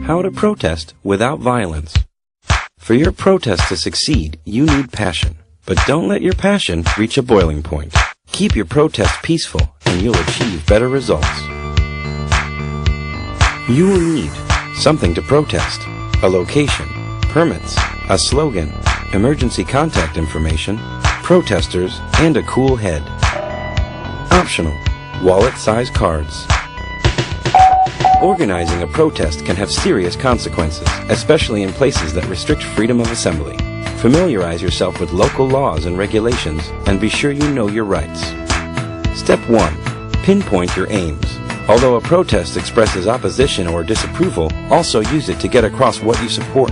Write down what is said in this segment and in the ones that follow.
How to protest without violence. For your protest to succeed, you need passion. But don't let your passion reach a boiling point. Keep your protest peaceful and you'll achieve better results. You will need something to protest, a location, permits, a slogan, emergency contact information, protesters, and a cool head. Optional, wallet-sized cards. Organizing a protest can have serious consequences, especially in places that restrict freedom of assembly. Familiarize yourself with local laws and regulations, and be sure you know your rights. Step 1. Pinpoint your aims. Although a protest expresses opposition or disapproval, also use it to get across what you support.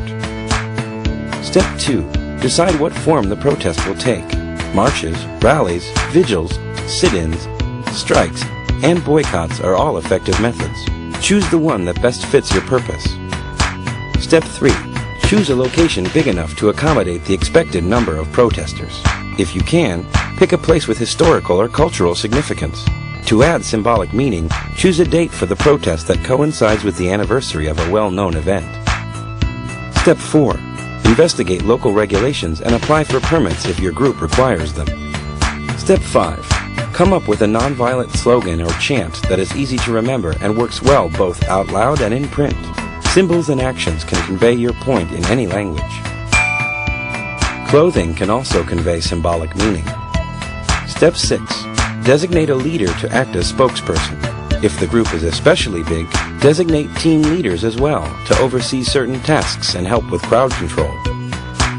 Step 2. Decide what form the protest will take. Marches, rallies, vigils, sit-ins, strikes, and boycotts are all effective methods. Choose the one that best fits your purpose. Step 3. Choose a location big enough to accommodate the expected number of protesters. If you can, pick a place with historical or cultural significance. To add symbolic meaning, choose a date for the protest that coincides with the anniversary of a well-known event. Step 4. Investigate local regulations and apply for permits if your group requires them. Step 5. Come up with a non-violent slogan or chant that is easy to remember and works well both out loud and in print. Symbols and actions can convey your point in any language. Clothing can also convey symbolic meaning. Step 6. Designate a leader to act as spokesperson. If the group is especially big, designate team leaders as well to oversee certain tasks and help with crowd control.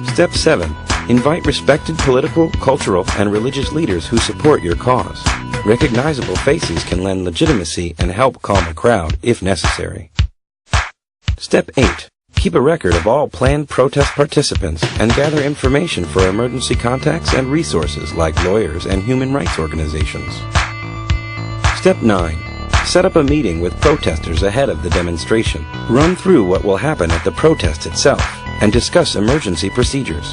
Step 7. Invite respected political, cultural, and religious leaders who support your cause. Recognizable faces can lend legitimacy and help calm a crowd if necessary. Step 8. Keep a record of all planned protest participants and gather information for emergency contacts and resources like lawyers and human rights organizations. Step 9. Set up a meeting with protesters ahead of the demonstration. Run through what will happen at the protest itself and discuss emergency procedures.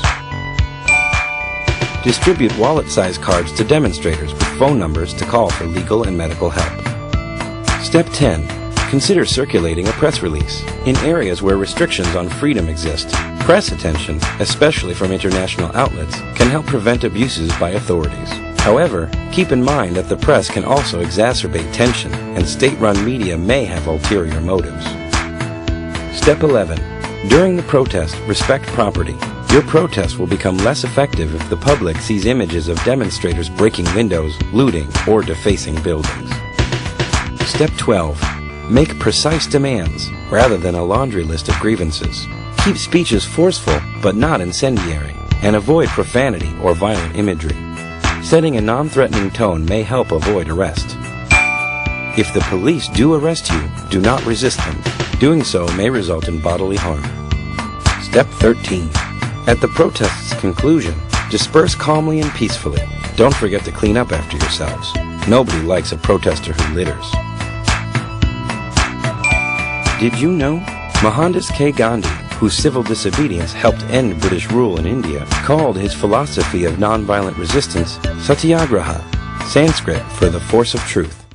Distribute wallet-sized cards to demonstrators with phone numbers to call for legal and medical help. Step 10. Consider circulating a press release. In areas where restrictions on freedom exist, press attention, especially from international outlets, can help prevent abuses by authorities. However, keep in mind that the press can also exacerbate tension, and state-run media may have ulterior motives. Step 11. During the protest, respect property. Your protest will become less effective if the public sees images of demonstrators breaking windows, looting, or defacing buildings. Step 12. Make precise demands, rather than a laundry list of grievances. Keep speeches forceful, but not incendiary, and avoid profanity or violent imagery. Setting a non-threatening tone may help avoid arrest. If the police do arrest you, do not resist them. Doing so may result in bodily harm. Step 13. At the protest's conclusion, disperse calmly and peacefully. Don't forget to clean up after yourselves. Nobody likes a protester who litters. Did you know? Mohandas K. Gandhi, whose civil disobedience helped end British rule in India, called his philosophy of nonviolent resistance Satyagraha, Sanskrit for the force of truth.